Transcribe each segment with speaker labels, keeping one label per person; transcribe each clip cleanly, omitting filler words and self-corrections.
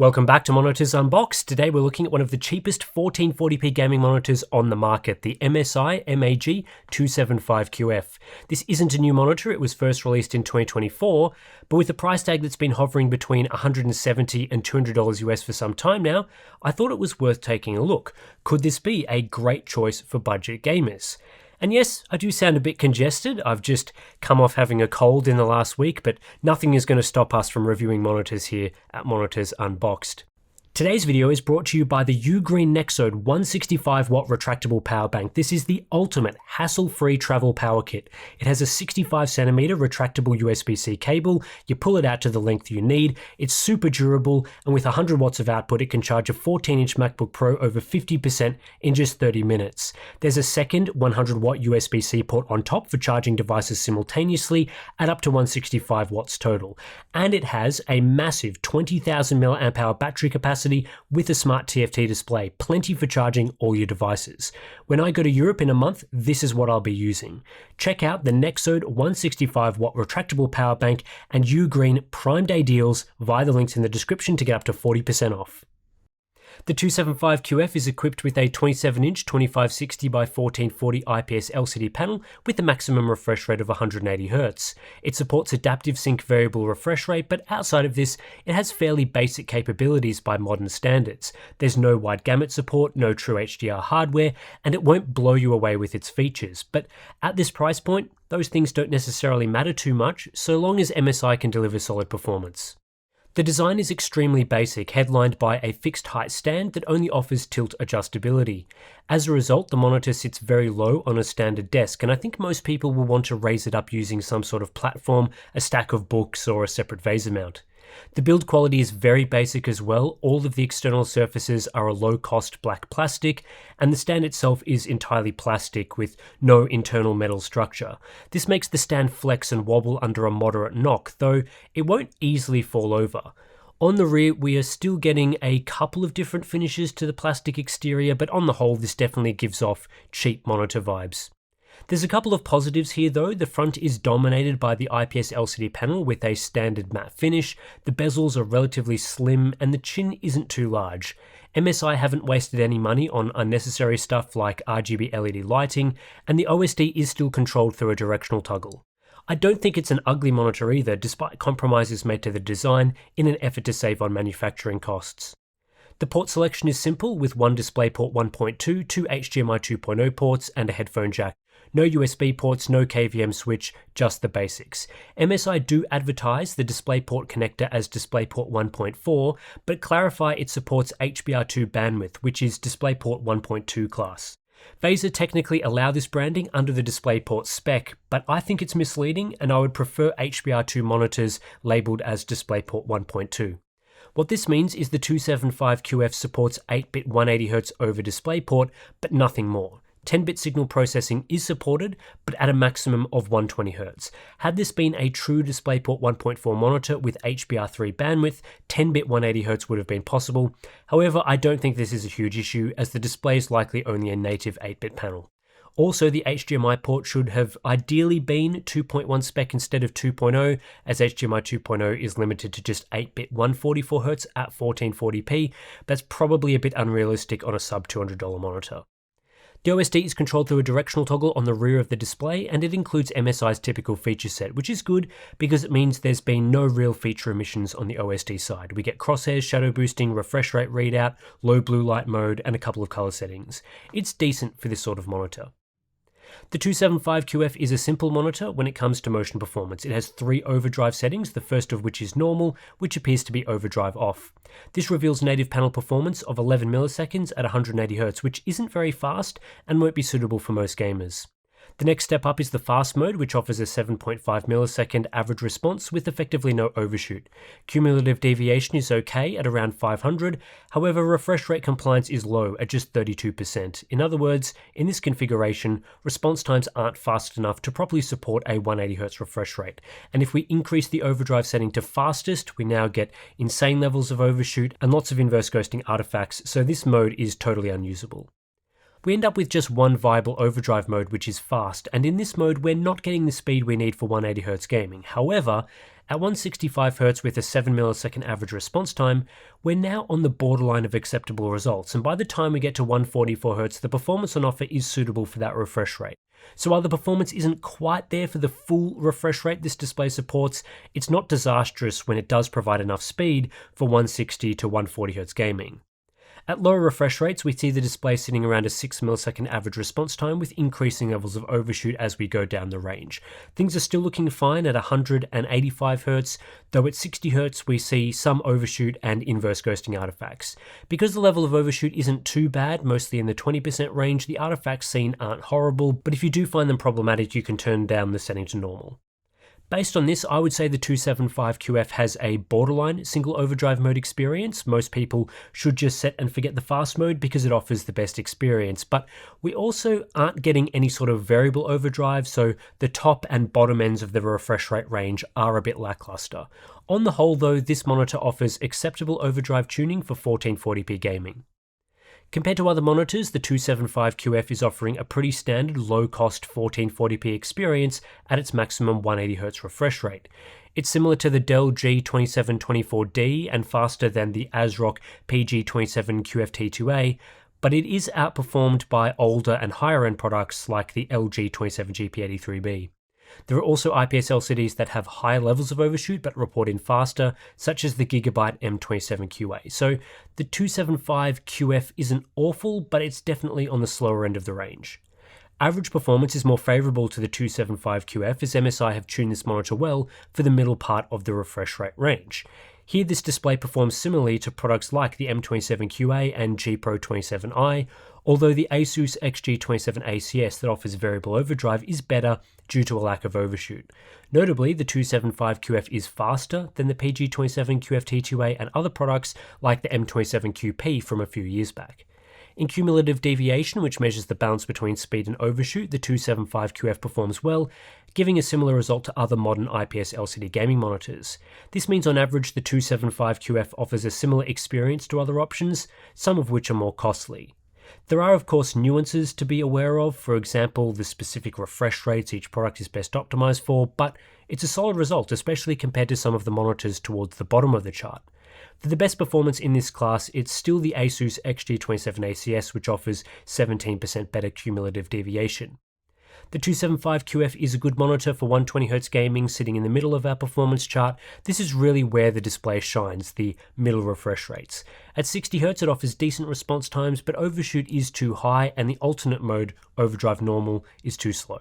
Speaker 1: Welcome back to Monitors Unboxed. Today we're looking at one of the cheapest 1440p gaming monitors on the market, the MSI MAG275QF. This isn't a new monitor, it was first released in 2024, but with a price tag that's been hovering between $170 and $200 US for some time now, I thought it was worth taking a look. Could this be a great choice for budget gamers? And yes, I do sound a bit congested. I've just come off having a cold in the last week, but nothing is going to stop us from reviewing monitors here at Monitors Unboxed. Today's video is brought to you by the Ugreen Nexode 165-watt retractable power bank. This is the ultimate hassle-free travel power kit. It has a 65cm retractable USB-C cable. You pull it out to the length you need. It's super durable, and with 100 watts of output, it can charge a 14-inch MacBook Pro over 50% in just 30 minutes. There's a second 100-watt USB-C port on top for charging devices simultaneously at up to 165 watts total. And it has a massive 20,000 mAh battery capacity with a smart TFT display, plenty for charging all your devices. When I go to Europe in a month, this is what I'll be using. Check out the Nexode 165-watt retractable power bank and Ugreen Prime Day deals via the links in the description to get up to 40% off. The 275QF is equipped with a 27-inch 2560 by 1440 IPS LCD panel with a maximum refresh rate of 180Hz. It supports adaptive sync variable refresh rate, but outside of this, it has fairly basic capabilities by modern standards. There's no wide gamut support, no true HDR hardware, and it won't blow you away with its features. But at this price point, those things don't necessarily matter too much, so long as MSI can deliver solid performance. The design is extremely basic, headlined by a fixed height stand that only offers tilt adjustability. As a result, the monitor sits very low on a standard desk, and I think most people will want to raise it up using some sort of platform, a stack of books, or a separate VESA mount. The build quality is very basic as well. All of the external surfaces are a low-cost black plastic, and the stand itself is entirely plastic with no internal metal structure. This makes the stand flex and wobble under a moderate knock, though it won't easily fall over. On the rear, we are still getting a couple of different finishes to the plastic exterior, but on the whole, this definitely gives off cheap monitor vibes. There's a couple of positives here though. The front is dominated by the IPS LCD panel with a standard matte finish, the bezels are relatively slim, and the chin isn't too large. MSI haven't wasted any money on unnecessary stuff like RGB LED lighting, and the OSD is still controlled through a directional toggle. I don't think it's an ugly monitor either, despite compromises made to the design in an effort to save on manufacturing costs. The port selection is simple, with one DisplayPort 1.2, two HDMI 2.0 ports, and a headphone jack. No USB ports, no KVM switch, just the basics. MSI do advertise the DisplayPort connector as DisplayPort 1.4, but clarify it supports HBR2 bandwidth, which is DisplayPort 1.2 class. VESA technically allow this branding under the DisplayPort spec, but I think it's misleading, and I would prefer HBR2 monitors labeled as DisplayPort 1.2. What this means is the 275QF supports 8-bit 180Hz over DisplayPort, but nothing more. 10-bit signal processing is supported, but at a maximum of 120Hz. Had this been a true DisplayPort 1.4 monitor with HBR3 bandwidth, 10-bit 180Hz would have been possible. However, I don't think this is a huge issue, as the display is likely only a native 8-bit panel. Also, the HDMI port should have ideally been 2.1 spec instead of 2.0, as HDMI 2.0 is limited to just 8-bit 144Hz at 1440p. That's probably a bit unrealistic on a sub $200 monitor. The OSD is controlled through a directional toggle on the rear of the display, and it includes MSI's typical feature set, which is good because it means there's been no real feature omissions on the OSD side. We get crosshairs, shadow boosting, refresh rate readout, low blue light mode, and a couple of color settings. It's decent for this sort of monitor. The 275QF is a simple monitor when it comes to motion performance. It has 3 overdrive settings, the first of which is normal, which appears to be overdrive off. This reveals native panel performance of 11 milliseconds at 180Hz, which isn't very fast and won't be suitable for most gamers. The next step up is the fast mode, which offers a 7.5 millisecond average response with effectively no overshoot. Cumulative deviation is okay at around 500, however refresh rate compliance is low at just 32%. In other words, in this configuration, response times aren't fast enough to properly support a 180Hz refresh rate, and if we increase the overdrive setting to fastest, we now get insane levels of overshoot and lots of inverse ghosting artifacts, so this mode is totally unusable. We end up with just one viable overdrive mode, which is fast, and in this mode we're not getting the speed we need for 180Hz gaming. However, At 165Hz with a 7 millisecond average response time, we're now on the borderline of acceptable results, and by the time we get to 144Hz, the performance on offer is suitable for that refresh rate. So while the performance isn't quite there for the full refresh rate this display supports, it's not disastrous when it does provide enough speed for 160 to 140Hz gaming. At lower refresh rates, we see the display sitting around a 6 millisecond average response time with increasing levels of overshoot as we go down the range. Things are still looking fine at 185Hz, though at 60Hz we see some overshoot and inverse ghosting artifacts. Because the level of overshoot isn't too bad, mostly in the 20% range, the artifacts seen aren't horrible, but if you do find them problematic, you can turn down the setting to normal. Based on this, I would say the 275QF has a borderline single overdrive mode experience. Most people should just set and forget the fast mode because it offers the best experience, but we also aren't getting any sort of variable overdrive, so the top and bottom ends of the refresh rate range are a bit lackluster. On the whole though, this monitor offers acceptable overdrive tuning for 1440p gaming. Compared to other monitors, the 275QF is offering a pretty standard low-cost 1440p experience at its maximum 180Hz refresh rate. It's similar to the Dell G2724D and faster than the ASRock PG27QFT2A, but it is outperformed by older and higher-end products like the LG 27GP83B. There are also IPS LCDs that have higher levels of overshoot but report in faster, such as the Gigabyte M27QA. So the 275QF isn't awful, but it's definitely on the slower end of the range. Average performance is more favourable to the 275QF as MSI have tuned this monitor well for the middle part of the refresh rate range. Here this display performs similarly to products like the M27QA and G Pro 27i, although the Asus XG27 ACS that offers variable overdrive is better due to a lack of overshoot. Notably, the 275QF is faster than the PG27QFT2A and other products like the M27QP from a few years back. In cumulative deviation, which measures the balance between speed and overshoot, the 275QF performs well, giving a similar result to other modern IPS LCD gaming monitors. This means on average the 275QF offers a similar experience to other options, some of which are more costly. There are of course nuances to be aware of, for example the specific refresh rates each product is best optimized for, but it's a solid result, especially compared to some of the monitors towards the bottom of the chart. For the best performance in this class, it's still the Asus XG27 ACS, which offers 17% better cumulative deviation. The 275QF is a good monitor for 120Hz gaming, sitting in the middle of our performance chart. This is really where the display shines, the middle refresh rates. At 60Hz it offers decent response times, but overshoot is too high and the alternate mode, overdrive normal, is too slow.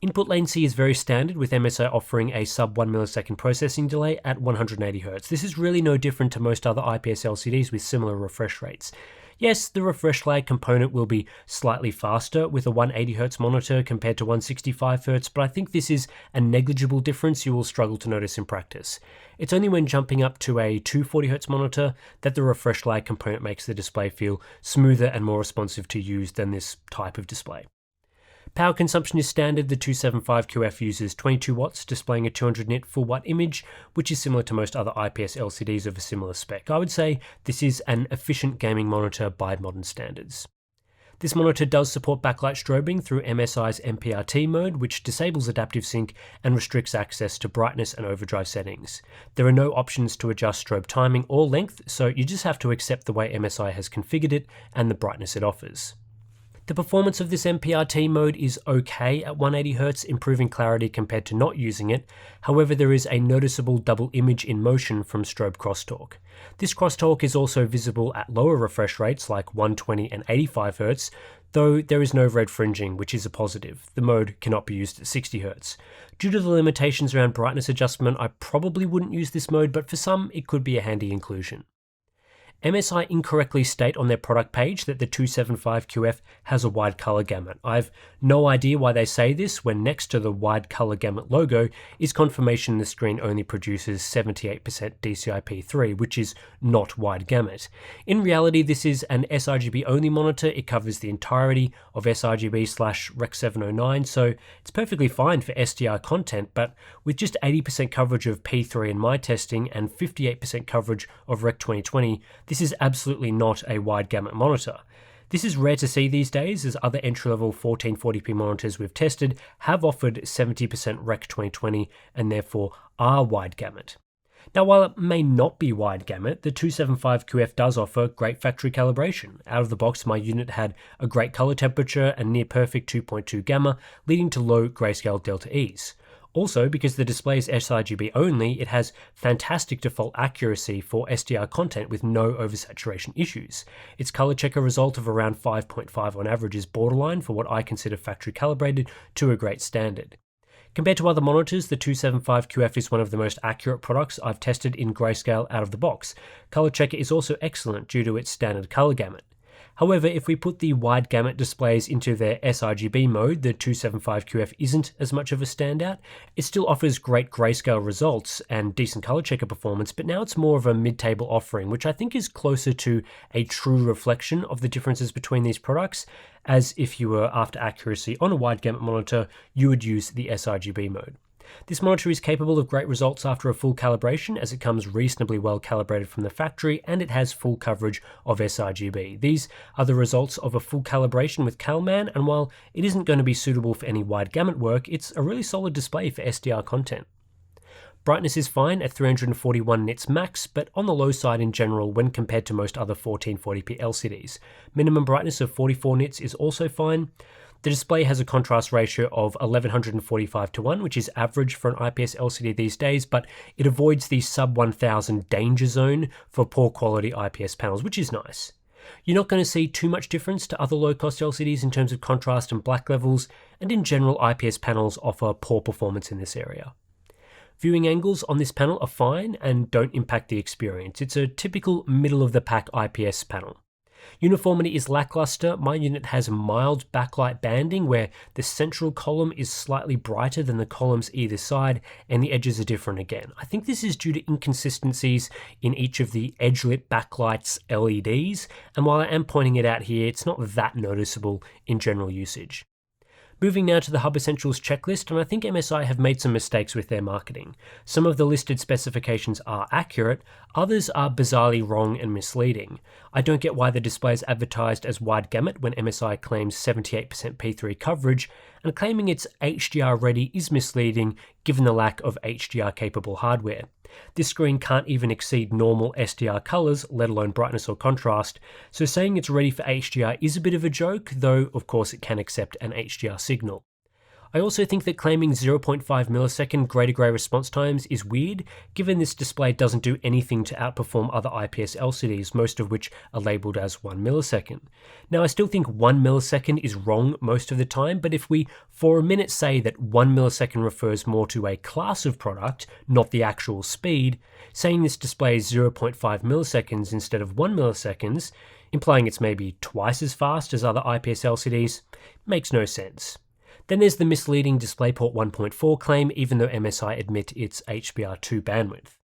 Speaker 1: Input latency is very standard, with MSI offering a sub 1 millisecond processing delay at 180Hz. This is really no different to most other IPS LCDs with similar refresh rates. Yes, the refresh lag component will be slightly faster with a 180Hz monitor compared to 165Hz, but I think this is a negligible difference you will struggle to notice in practice. It's only when jumping up to a 240Hz monitor that the refresh lag component makes the display feel smoother and more responsive to use than this type of display. Power consumption is standard. The 275QF uses 22 watts, displaying a 200 nit full white image, which is similar to most other IPS LCDs of a similar spec. I would say this is an efficient gaming monitor by modern standards. This monitor does support backlight strobing through MSI's MPRT mode, which disables adaptive sync and restricts access to brightness and overdrive settings. There are no options to adjust strobe timing or length, so you just have to accept the way MSI has configured it and the brightness it offers. The performance of this MPRT mode is okay at 180Hz, improving clarity compared to not using it. However, there is a noticeable double image in motion from strobe crosstalk. This crosstalk is also visible at lower refresh rates like 120 and 85Hz, though there is no red fringing, which is a positive. The mode cannot be used at 60Hz. Due to the limitations around brightness adjustment, I probably wouldn't use this mode, but for some it could be a handy inclusion. MSI incorrectly state on their product page that the 275QF has a wide color gamut. I've no idea why they say this when next to the wide color gamut logo is confirmation the screen only produces 78% DCI-P3, which is not wide gamut. In reality, this is an sRGB only monitor. It covers the entirety of sRGB/Rec 709, so it's perfectly fine for SDR content, but with just 80% coverage of P3 in my testing and 58% coverage of Rec 2020, this is absolutely not a wide gamut monitor. This is rare to see these days, as other entry-level 1440p monitors we've tested have offered 70% Rec 2020 and therefore are wide gamut. Now, while it may not be wide gamut, the 275QF does offer great factory calibration. Out of the box, my unit had a great color temperature and near perfect 2.2 gamma, leading to low grayscale delta E's. Also, because the display is sRGB only, it has fantastic default accuracy for SDR content with no oversaturation issues. Its color checker result of around 5.5 on average is borderline for what I consider factory calibrated to a great standard. Compared to other monitors, the 275QF is one of the most accurate products I've tested in grayscale out of the box. Color checker is also excellent due to its standard color gamut. However, if we put the wide gamut displays into their sRGB mode, the 275QF isn't as much of a standout. It still offers great grayscale results and decent color checker performance, but now it's more of a mid-table offering, which I think is closer to a true reflection of the differences between these products, as if you were after accuracy on a wide gamut monitor, you would use the sRGB mode. This monitor is capable of great results after a full calibration, as it comes reasonably well calibrated from the factory and it has full coverage of sRGB. These are the results of a full calibration with CalMan, and while it isn't going to be suitable for any wide gamut work, it's a really solid display for SDR content. Brightness is fine at 341 nits max, but on the low side in general when compared to most other 1440p LCDs. Minimum brightness of 44 nits is also fine. The display has a contrast ratio of 1145:1, which is average for an IPS LCD these days, but it avoids the sub 1000 danger zone for poor quality IPS panels, which is nice. You're not going to see too much difference to other low-cost LCDs in terms of contrast and black levels, and in general IPS panels offer poor performance in this area. Viewing angles on this panel are fine and don't impact the experience. It's a typical middle-of-the-pack IPS panel. Uniformity is lackluster. My unit has mild backlight banding where the central column is slightly brighter than the columns either side and the edges are different again. I think this is due to inconsistencies in each of the edge-lit backlights LEDs, and while I am pointing it out here, it's not that noticeable in general usage. Moving now to the Hub Essentials checklist, and I think MSI have made some mistakes with their marketing. Some of the listed specifications are accurate, others are bizarrely wrong and misleading. I don't get why the display is advertised as wide gamut when MSI claims 78% P3 coverage, and claiming it's HDR ready is misleading given the lack of HDR capable hardware. This screen can't even exceed normal SDR colors, let alone brightness or contrast, so saying it's ready for HDR is a bit of a joke, though of course it can accept an HDR signal. I also think that claiming 0.5 millisecond grey-to-grey response times is weird, given this display doesn't do anything to outperform other IPS LCDs, most of which are labelled as 1 millisecond. Now I still think 1 millisecond is wrong most of the time, but if we for a minute say that 1 millisecond refers more to a class of product, not the actual speed, saying this display is 0.5 milliseconds instead of 1 milliseconds, implying it's maybe twice as fast as other IPS LCDs, makes no sense. Then there's the misleading DisplayPort 1.4 claim, even though MSI admit it's HBR2 bandwidth.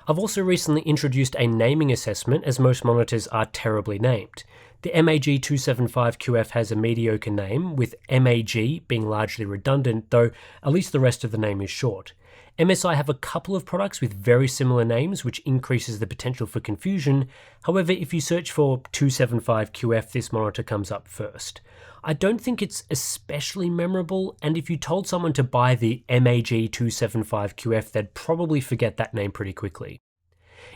Speaker 1: I've also recently introduced a naming assessment, as most monitors are terribly named. The MAG275QF has a mediocre name, with MAG being largely redundant, though at least the rest of the name is short. MSI have a couple of products with very similar names, which increases the potential for confusion. However, if you search for 275QF, this monitor comes up first. I don't think it's especially memorable, and if you told someone to buy the MAG275QF, they'd probably forget that name pretty quickly.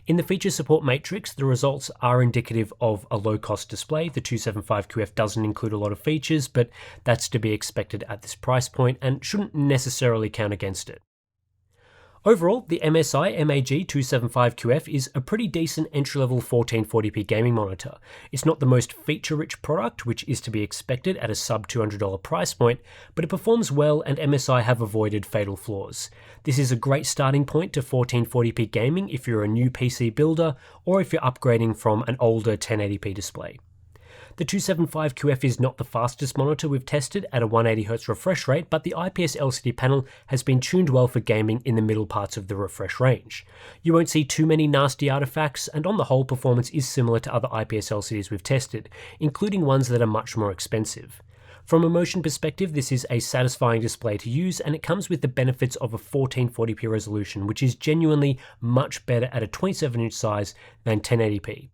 Speaker 1: In the feature support matrix, the results are indicative of a low-cost display. The 275QF doesn't include a lot of features, but that's to be expected at this price point and shouldn't necessarily count against it. Overall, the MSI MAG275QF is a pretty decent entry-level 1440p gaming monitor. It's not the most feature-rich product, which is to be expected at a sub $200 price point, but it performs well and MSI have avoided fatal flaws. This is a great starting point to 1440p gaming if you're a new PC builder or if you're upgrading from an older 1080p display. The 275QF is not the fastest monitor we've tested at a 180Hz refresh rate, but the IPS LCD panel has been tuned well for gaming in the middle parts of the refresh range. You won't see too many nasty artifacts, and on the whole, performance is similar to other IPS LCDs we've tested, including ones that are much more expensive. From a motion perspective, this is a satisfying display to use, and it comes with the benefits of a 1440p resolution, which is genuinely much better at a 27-inch size than 1080p.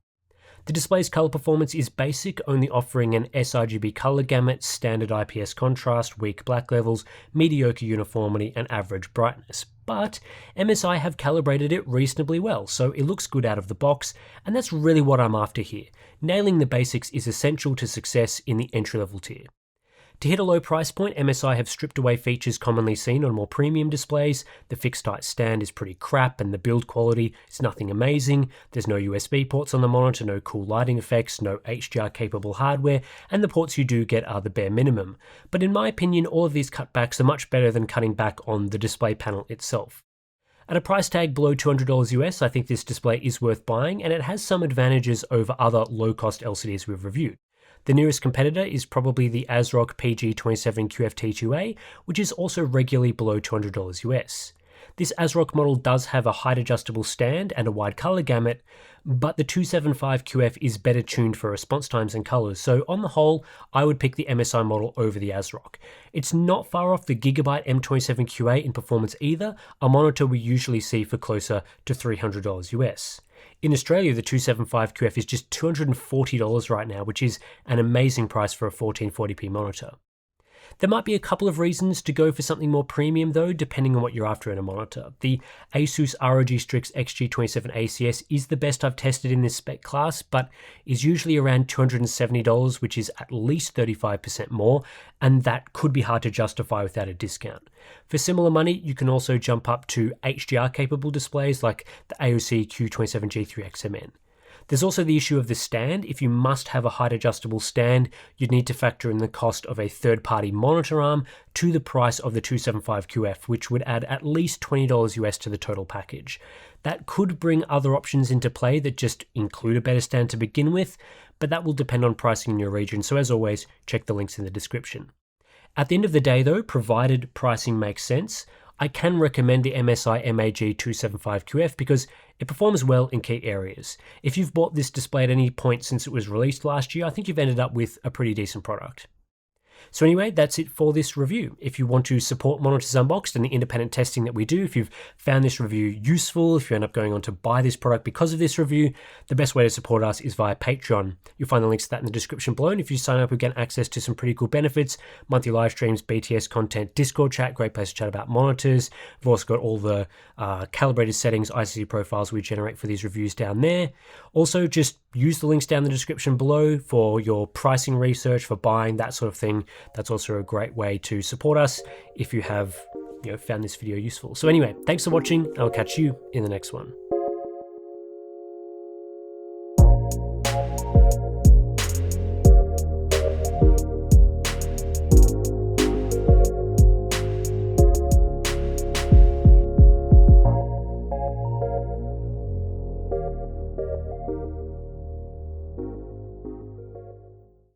Speaker 1: The display's color performance is basic, only offering an sRGB color gamut, standard IPS contrast, weak black levels, mediocre uniformity, and average brightness. But MSI have calibrated it reasonably well, so it looks good out of the box, and that's really what I'm after here. Nailing the basics is essential to success in the entry-level tier. To hit a low price point, MSI have stripped away features commonly seen on more premium displays. The fixed height stand is pretty crap, and the build quality is nothing amazing. There's no USB ports on the monitor, no cool lighting effects, no HDR capable hardware, and the ports you do get are the bare minimum. But in my opinion, all of these cutbacks are much better than cutting back on the display panel itself. At a price tag below $200 US, I think this display is worth buying, and it has some advantages over other low-cost LCDs we've reviewed. The nearest competitor is probably the ASRock PG27QFT2A, which is also regularly below $200 US. This ASRock model does have a height adjustable stand and a wide color gamut, but the 275QF is better tuned for response times and colors, so on the whole, I would pick the MSI model over the ASRock. It's not far off the Gigabyte M27QA in performance either, a monitor we usually see for closer to $300 US. In Australia, the 275QF is just $240 right now, which is an amazing price for a 1440p monitor. There might be a couple of reasons to go for something more premium though, depending on what you're after in a monitor. The Asus ROG Strix XG27 ACS is the best I've tested in this spec class, but is usually around $270, which is at least 35% more, and that could be hard to justify without a discount. For similar money, you can also jump up to HDR capable displays like the AOC Q27G3XMN. There's also the issue of the stand. If you must have a height adjustable stand, you'd need to factor in the cost of a third-party monitor arm to the price of the 275QF, which would add at least $20 US to the total package. That could bring other options into play that just include a better stand to begin with, but that will depend on pricing in your region, so as always, check the links in the description. At the end of the day though, provided pricing makes sense, I can recommend the MSI MAG275QF because it performs well in key areas. If you've bought this display at any point since it was released last year, I think you've ended up with a pretty decent product. So anyway, that's it for this review. If you want to support Monitors Unboxed and the independent testing that we do, if you've found this review useful, if you end up going on to buy this product because of this review, the best way to support us is via Patreon. You'll find the links to that in the description below, and if you sign up, you get access to some pretty cool benefits, monthly live streams, BTS content, Discord chat, great place to chat about monitors. We've also got all the calibrated settings, ICC profiles we generate for these reviews down there. Also, just use the links down in the description below for your pricing research, for buying, that sort of thing. That's also a great way to support us if you have found this video useful. So anyway, thanks for watching, and I'll catch you in the next one.